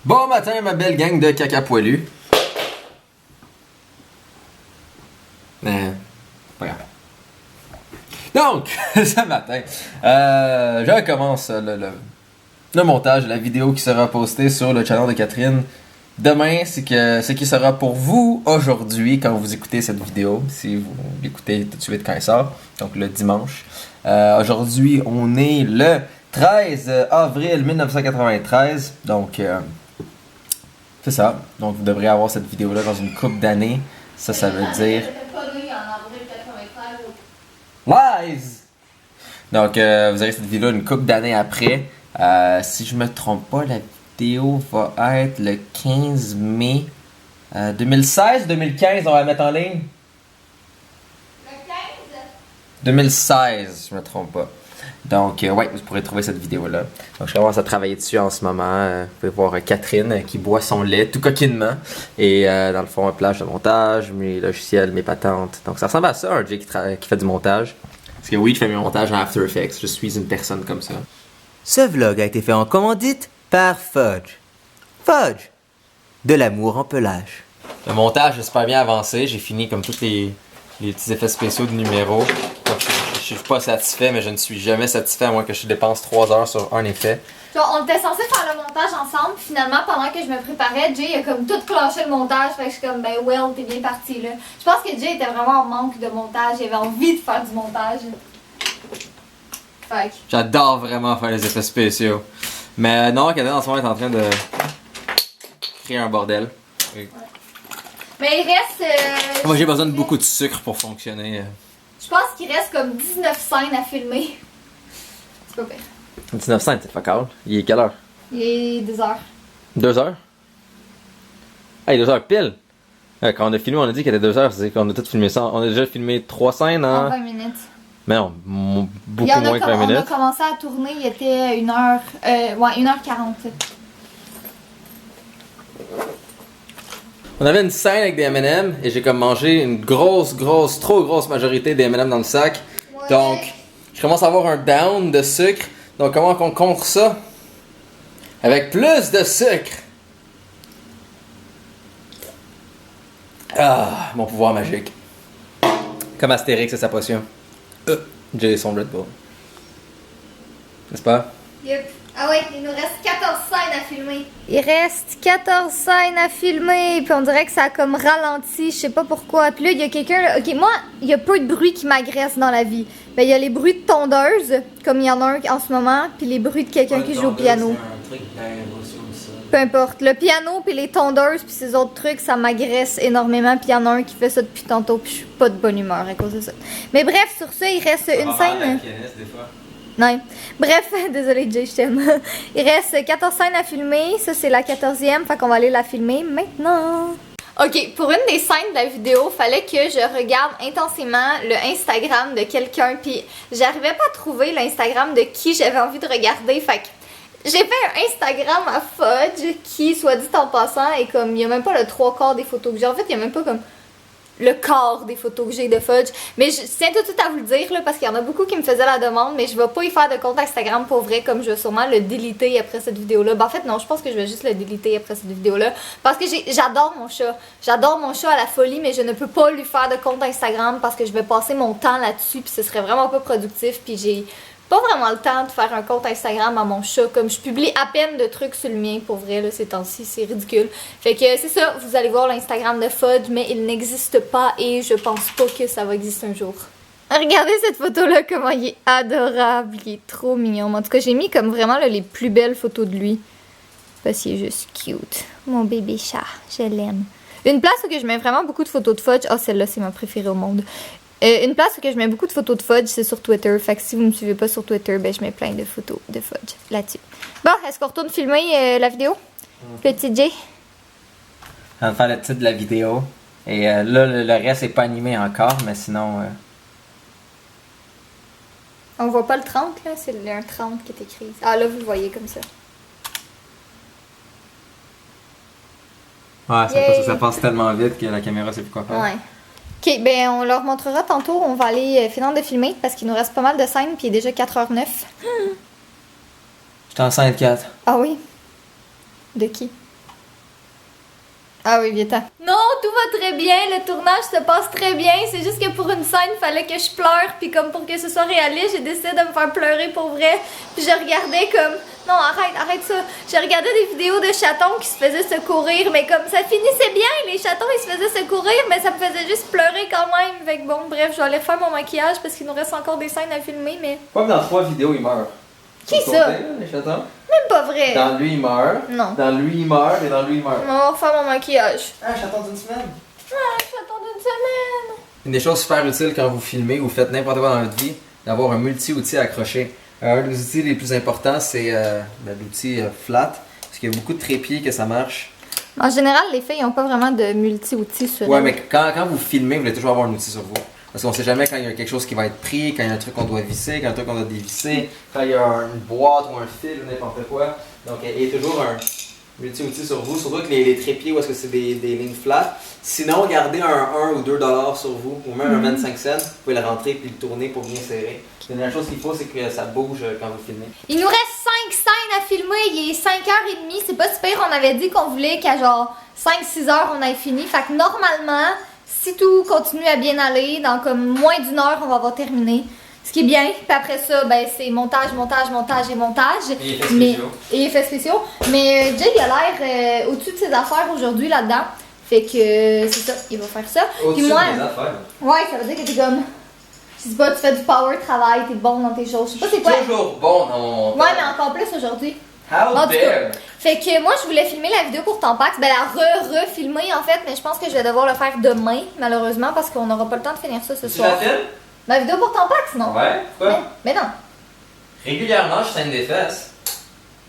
Bon matin, ma belle gang de caca poilu. Pas grave. Donc, ce matin, je recommence le montage de la vidéo qui sera postée sur le channel de Catherine. Demain, c'est ce qui sera pour vous aujourd'hui quand vous écoutez cette vidéo, si vous l'écoutez tout de suite quand elle sort, donc le dimanche. Aujourd'hui, on est le 13 avril 1993, donc c'est ça. Donc vous devrez avoir cette vidéo-là dans une couple d'années. Ça veut dire... Lies! Donc vous aurez cette vidéo-là une couple d'années après. Si je me trompe pas, la vidéo va être le 15 mai 2016-2015, on va la mettre en ligne. Le 15? 2016, je me trompe pas. Donc, ouais, vous pourrez trouver cette vidéo-là. Donc, je commence à travailler dessus en ce moment. Vous pouvez voir Catherine qui boit son lait tout coquinement. Et dans le fond, un plage de montage, mes logiciels, mes patentes. Donc, ça ressemble à ça, un Jay qui fait du montage. Parce que oui, je fais mes montages en After Effects. Je suis une personne comme ça. Ce vlog a été fait en commandite par Fudge. Fudge, de l'amour en pelage. Le montage est super bien avancé. J'ai fini comme tous les petits effets spéciaux de numéros. Donc, je suis pas satisfait, mais je ne suis jamais satisfait à moins que je dépense 3 heures sur un effet. On était censé faire le montage ensemble, finalement, pendant que je me préparais, Jay a comme tout clenché le montage, fait que je suis comme, ben, Will, t'es bien parti, là. Je pense que Jay était vraiment en manque de montage, il avait envie de faire du montage. Fait que... J'adore vraiment faire les effets spéciaux. Mais non, Catherine en ce moment est en train de créer un bordel. Ouais. Mais il reste... Moi j'ai besoin de beaucoup de sucre pour fonctionner. Je pense qu'il reste comme 19 scènes à filmer. C'est pas pire. 19 cents, c'est fuck all. Il est quelle heure? Il est 2 heures. 2 heures? Hey, 2 heures pile! Quand on a filmé, on a dit qu'il était 2 heures, c'est qu'on a tout filmé ça. On a déjà filmé 3 scènes En en... 20 minutes. Mais non, beaucoup moins que 20 minutes. On a commencé à tourner, il était 1h... ouais, 1h40. On avait une scène avec des M&M et j'ai comme mangé une trop grosse majorité des M&M dans le sac. Ouais. Donc, je commence à avoir un down de sucre. Donc, comment qu'on contre ça? Avec plus de sucre! Ah, mon pouvoir magique. Comme Astérix et sa potion. J'ai son Red Bull. N'est-ce pas? Yep. Ah ouais, il nous reste 14 scènes à filmer. Il reste 14 scènes à filmer, puis on dirait que ça a comme ralenti, je sais pas pourquoi. Puis là, il y a quelqu'un... là... Ok, moi, il y a peu de bruit qui m'agresse dans la vie. Ben, il y a les bruits de tondeuse, comme il y en a un en ce moment, puis les bruits de quelqu'un qui joue au piano. Peu importe. Le piano, puis les tondeuses, puis ces autres trucs, ça m'agresse énormément. Puis il y en a un qui fait ça depuis tantôt, puis je suis pas de bonne humeur à cause de ça. Mais bref, sur ça, il reste une scène... Non. Bref, désolé Jay, je t'aime. Il reste 14 scènes à filmer. Ça, c'est la 14e. Fait qu'on va aller la filmer maintenant. Ok, pour une des scènes de la vidéo, fallait que je regarde intensément le Instagram de quelqu'un. Puis j'arrivais pas à trouver l'Instagram de qui j'avais envie de regarder. Fait que j'ai fait un Instagram à Fudge qui, soit dit en passant, est comme... Il y a même pas le 3/4 des photos que j'ai. En fait, il y a même pas comme... le quart des photos que j'ai de Fudge. Mais je tiens tout de suite à vous le dire là, parce qu'il y en a beaucoup qui me faisaient la demande, mais je vais pas y faire de compte Instagram pour vrai, comme je vais sûrement le déliter après cette vidéo là. Ben, en fait non, je pense que je vais juste le déliter après cette vidéo là, parce que j'adore mon chat. J'adore mon chat à la folie, mais je ne peux pas lui faire de compte Instagram parce que je vais passer mon temps là-dessus, puis ce serait vraiment pas productif, puis j'ai pas vraiment le temps de faire un compte Instagram à mon chat, comme je publie à peine de trucs sur le mien, pour vrai, là, ces temps-ci, c'est ridicule. Fait que c'est ça, vous allez voir l'Instagram de Fudge, mais il n'existe pas et je pense pas que ça va exister un jour. Regardez cette photo-là, comment il est adorable, il est trop mignon. En tout cas, j'ai mis comme vraiment là, les plus belles photos de lui, parce qu'il est juste cute. Mon bébé chat, je l'aime. Une place où je mets vraiment beaucoup de photos de Fudge, oh celle-là c'est ma préférée au monde. Une place où je mets beaucoup de photos de Fudge, c'est sur Twitter. Fait que si vous me suivez pas sur Twitter, ben je mets plein de photos de Fudge là-dessus. Bon, est-ce qu'on retourne filmer la vidéo? Petit Jay? On va faire le titre de la vidéo. Et là, le reste est pas animé encore, mais sinon... On voit pas le 30 là, c'est un 30 qui est écrit. Ah là, vous le voyez comme ça. Ouais, ça passe tellement vite que la caméra sait plus quoi faire. Ouais. Ok, ben on leur montrera tantôt. On va aller finir de filmer parce qu'il nous reste pas mal de scènes, puis il est déjà 4h09. J'étais enceinte 4. Ah oui? De qui? Ah oui, viens-t'en. Non, tout va très bien, le tournage se passe très bien. C'est juste que pour une scène, il fallait que je pleure. Puis comme pour que ce soit réaliste, j'ai décidé de me faire pleurer pour vrai. Puis je regardais comme... Non, arrête ça. Je regardais des vidéos de chatons qui se faisaient secourir. Mais comme ça finissait bien, les chatons, ils se faisaient secourir. Mais ça me faisait juste pleurer quand même. Fait que bon, bref, je vais aller refaire mon maquillage parce qu'il nous reste encore des scènes à filmer, mais... Pas dans 3 vidéos, il meurt. Qui ça? Les chatons? Même pas vrai. Dans lui, il meurt. Non. Dans lui, il meurt. Et dans lui, il meurt. On va refaire mon maquillage. Ah, chaton d'une semaine. Ah, chaton d'une semaine. Une des choses super utiles quand vous filmez ou faites n'importe quoi dans votre vie, d'avoir un multi-outil accroché. Un des outils les plus importants, c'est l'outil flat, parce qu'il y a beaucoup de trépieds que ça marche. En général, les filles n'ont pas vraiment de multi-outils sur Ouais, elles. mais quand vous filmez, vous voulez toujours avoir un outil sur vous. Parce qu'on sait jamais quand il y a quelque chose qui va être pris, quand il y a un truc qu'on doit visser, quand il y a un truc qu'on doit dévisser, quand il y a une boîte ou un fil ou n'importe quoi. Donc, il y a toujours un multi-outil sur vous, surtout avec les trépieds où est-ce que c'est des lignes flat. Sinon, gardez un 1 ou 2 $ sur vous, ou même un 25 cents, vous pouvez le rentrer puis le tourner pour bien serrer. La dernière chose qu'il faut, c'est que ça bouge quand vous filmez. Il nous reste 5 scènes à filmer, il est 5h30, c'est pas super, on avait dit qu'on voulait qu'à genre 5-6 heures on ait fini. Fait que normalement, si tout continue à bien aller, dans comme moins d'une heure, on va avoir terminé. Ce qui est bien, puis après ça, ben c'est montage et montage. Et effets spéciaux. Mais Jay, il a l'air au-dessus de ses affaires aujourd'hui là-dedans. Fait que c'est ça, il va faire ça. Au-dessus Puis moi, de mes affaires. ouais, ça veut dire que t'es comme... Je sais pas, tu fais du power travail, t'es bon dans tes choses. Je sais pas c'est quoi. Toujours bon dans mon montage. Ouais, mais encore plus aujourd'hui. How En tout dare! Fait que moi, je voulais filmer la vidéo pour Tampax. Ben, la refilmer en fait, mais je pense que je vais devoir le faire demain, malheureusement, parce qu'on n'aura pas le temps de finir ça ce Tu soir. la filmes? La vidéo pour Tampax, non? Ouais, pourquoi? Mais non. Régulièrement, je saigne des fesses.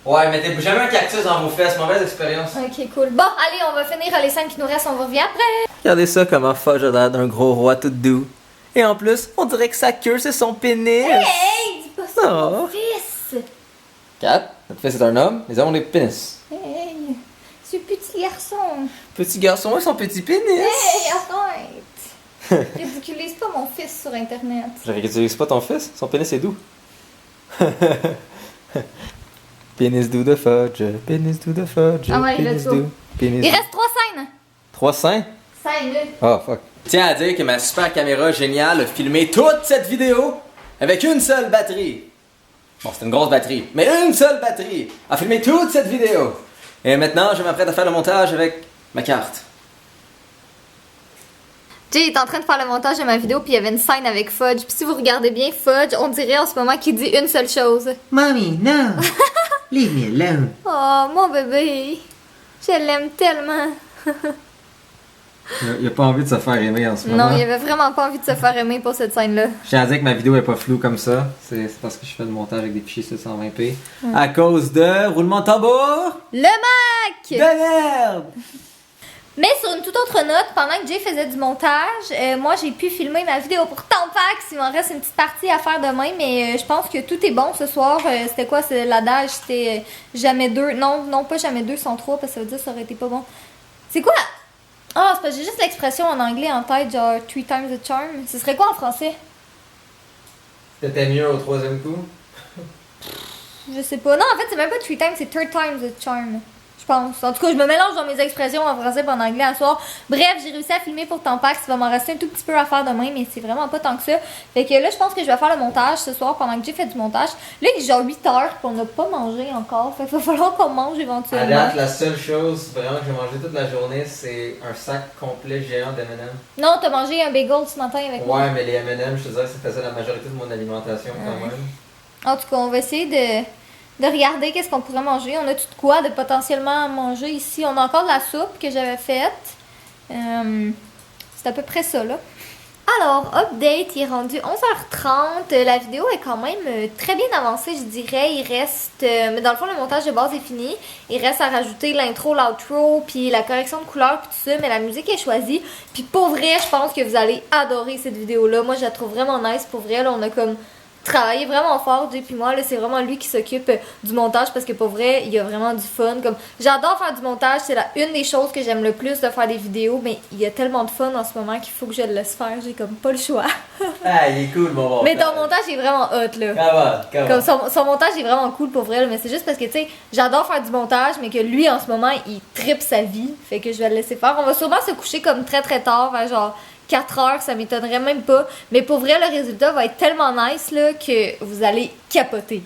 Ouais, mettez jamais un cactus dans vos fesses, mauvaise expérience. Ok, cool. Bon, allez, on va finir les scènes qui nous restent, on vous revient après. Regardez ça comment Fudge a l'air d'un gros roi tout doux. Et en plus, on dirait que sa queue, c'est son pénis. Hey, dis pas ça, mon Oh. fils. Kat, notre fils est un homme, les hommes ont des pénis. Hey, ce petit garçon. Petit garçon et son petit pénis. Hey, arrête. Ridiculise pas mon fils sur Internet. Je ridiculise pas ton fils, son pénis est doux. Pénis doux de Fudge, pénis doux de Fudge, Ah ouais, pénis let's go. doux, pénis Il doux. reste 3 scènes. 3 seins? 5 minutes. Oh fuck. Tiens à dire que ma super caméra géniale a filmé toute cette vidéo avec une seule batterie. Bon, c'est une grosse batterie, mais une seule batterie a filmé toute cette vidéo. Et maintenant, je m'apprête à faire le montage avec ma carte. Jay est en train de faire le montage de ma vidéo, puis il y avait une scène avec Fudge. Puis si vous regardez bien Fudge, on dirait en ce moment qu'il dit une seule chose. Mommy, no! Leave me alone. Oh, mon bébé. Je l'aime tellement. Il a pas envie de se faire aimer en ce moment. Non, il avait vraiment pas envie de se faire aimer pour cette scène-là. Je tiens à dire que ma vidéo est pas floue comme ça. C'est parce que je fais le montage avec des fichiers 720p. À cause de roulement de tambour Le Mac! de merde! Mais sur une toute autre note, pendant que Jay faisait du montage, moi j'ai pu filmer ma vidéo pour Tampax. Il m'en reste une petite partie à faire demain, mais je pense que tout est bon ce soir. C'était quoi l'adage? C'était jamais 2. Non, pas jamais 2 sans 3, parce que ça veut dire que ça aurait été pas bon. C'est quoi? Ah, c'est parce que j'ai juste l'expression en anglais en tête, genre 3 times the charm. Ce serait quoi en français? C'était mieux au troisième coup? Je sais pas. Non, en fait, c'est même pas 3 times, c'est 3 times the charm. Je pense. En tout cas, je me mélange dans mes expressions en français et en anglais à soir. Bref, j'ai réussi à filmer pour Tampax. Il va m'en rester un tout petit peu à faire demain, mais c'est vraiment pas tant que ça. Fait que là, je pense que je vais faire le montage ce soir pendant que j'ai fait du montage. Là, il est genre 8 heures puis on n'a pas mangé encore. Fait qu'il va falloir qu'on mange À éventuellement. date, la seule chose vraiment que j'ai mangé toute la journée, c'est un sac complet géant d'M&M. Non, t'as mangé un bagel ce matin avec moi. Ouais, mais les M&M, je te dirais que ça faisait la majorité de mon alimentation quand même. En tout cas, on va essayer de regarder qu'est-ce qu'on pourrait manger. On a tout de quoi de potentiellement manger ici. On a encore de la soupe que j'avais faite. C'est à peu près ça, là. Alors, update, il est rendu 11h30. La vidéo est quand même très bien avancée, je dirais. Il reste... mais dans le fond, le montage de base est fini. Il reste à rajouter l'intro, l'outro, puis la correction de couleurs, puis tout ça. Mais la musique est choisie. Puis pour vrai, je pense que vous allez adorer cette vidéo-là. Moi, je la trouve vraiment nice. Pour vrai, là, on a comme travailler vraiment fort, Jay puis moi, là, c'est vraiment lui qui s'occupe du montage parce que pour vrai, il y a vraiment du fun. Comme, j'adore faire du montage, c'est une des choses que j'aime le plus de faire des vidéos, mais il y a tellement de fun en ce moment qu'il faut que je le laisse faire, j'ai comme pas le choix. Ah, il est cool, mon montage. Mais ton montage est vraiment hot, là. Comme son montage est vraiment cool pour vrai, là, mais c'est juste parce que, tu sais, j'adore faire du montage, mais que lui, en ce moment, il tripe sa vie, fait que je vais le laisser faire. On va sûrement se coucher comme très très tard, vers genre 4 heures, ça m'étonnerait même pas. Mais pour vrai, le résultat va être tellement nice là, que vous allez capoter.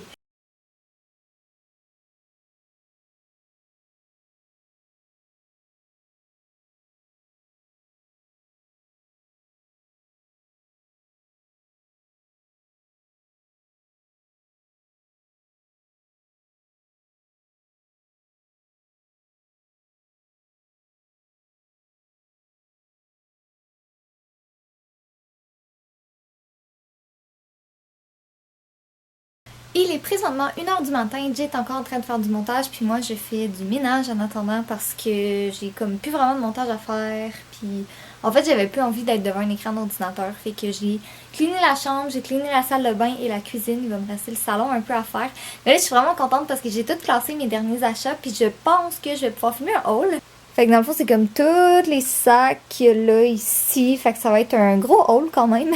Il est présentement 1h du matin, Jay est encore en train de faire du montage, puis moi je fais du ménage en attendant parce que j'ai comme plus vraiment de montage à faire, puis en fait j'avais plus envie d'être devant un écran d'ordinateur, fait que j'ai cleané la chambre, j'ai cleané la salle de bain et la cuisine, il va me rester le salon un peu à faire. Mais là je suis vraiment contente parce que j'ai tout classé mes derniers achats, puis je pense que je vais pouvoir filmer un haul. Fait que dans le fond c'est comme tous les sacs qu'il y a là ici, fait que ça va être un gros haul quand même.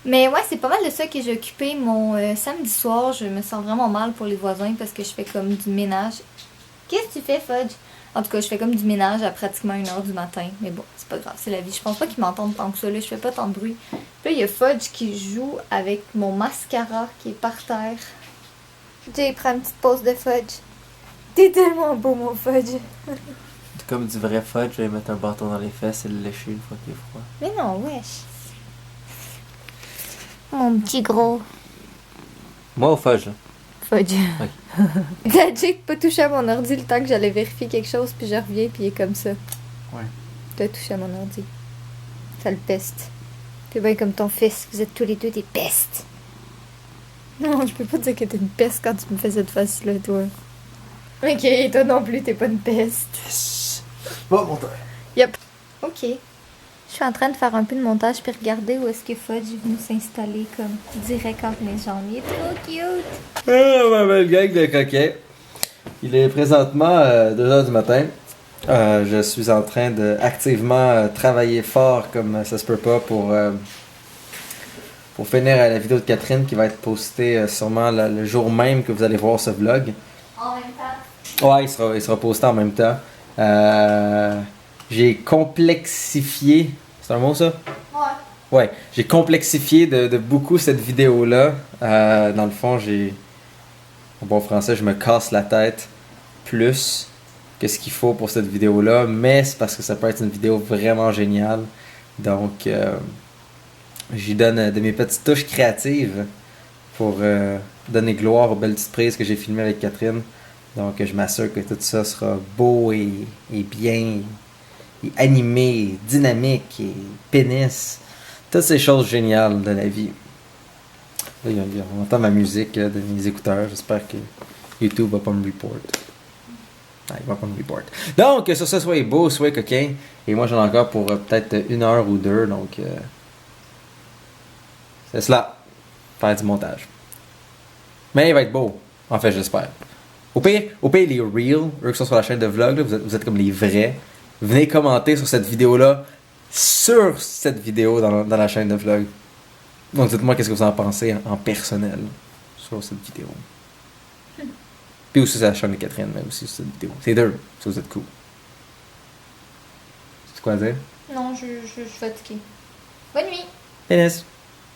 Mais ouais, c'est pas mal de ça que j'ai occupé mon samedi soir. Je me sens vraiment mal pour les voisins parce que je fais comme du ménage. Qu'est-ce que tu fais, Fudge? En tout cas, je fais comme du ménage à pratiquement 1h du matin. Mais bon, c'est pas grave, c'est la vie. Je pense pas qu'ils m'entendent tant que ça. Là, je fais pas tant de bruit. Puis là, il y a Fudge qui joue avec mon mascara qui est par terre. Jay prend une petite pause de Fudge. T'es tellement beau, mon Fudge. Comme du vrai fudge, je vais mettre un bâton dans les fesses et le lécher une fois qu'il est froid. Mais non, wesh. Mon petit gros. Moi au fudge, là. Fudge. Ok. T'as Jake pas touché à mon ordi le temps que j'allais vérifier quelque chose, puis je reviens, puis il est comme ça. Ouais. T'as touché à mon ordi. Ça le peste. T'es bien comme ton fils, vous êtes tous les deux des pestes. Non, je peux pas dire que t'es une peste quand tu me fais cette face-là, toi. Ok, toi non plus, t'es pas une peste. Yes. Bon, mon frère. Yep. Ok. Je suis en train de faire un peu de montage puis regarder où est-ce que Fudge est venu s'installer comme direct entre mes jambes. Il est trop cute! Ah, ma belle gang de coquets. Il est présentement 2h du matin. Je suis en train de activement travailler fort comme ça se peut pas pour finir la vidéo de Catherine qui va être postée sûrement le jour même que vous allez voir ce vlog. En même temps? Ouais, il sera posté en même temps. J'ai complexifié. C'est un mot ça? Ouais. Ouais, j'ai complexifié de beaucoup cette vidéo-là. Dans le fond, en bon français, je me casse la tête plus que ce qu'il faut pour cette vidéo-là, mais c'est parce que ça peut être une vidéo vraiment géniale. Donc, j'y donne de mes petites touches créatives pour donner gloire aux belles petites prises que j'ai filmées avec Catherine. Donc, je m'assure que tout ça sera beau et bien, et animé, dynamique et pénis. Toutes ces choses géniales de la vie. Là, on entend ma musique de mes écouteurs. J'espère que YouTube va pas me report. Ah, il va pas me report. Donc, sur ça, soyez beau, soyez coquin. Et moi, j'en ai encore pour peut-être 1 heure ou 2. Donc, c'est cela. Faire du montage. Mais il va être beau. En fait, j'espère. Au pire, les real, eux qui sont sur la chaîne de vlog, là, vous êtes comme les vrais. Venez commenter sur cette vidéo-là. Sur cette vidéo dans la chaîne de vlog. Donc dites-moi qu'est-ce que vous en pensez en personnel sur cette vidéo. Puis aussi sur la chaîne de Catherine, mais aussi sur cette vidéo. C'est deux, si vous êtes cool. C'est quoi à dire? Non, je suis fatiguée. Bonne nuit! Pénis!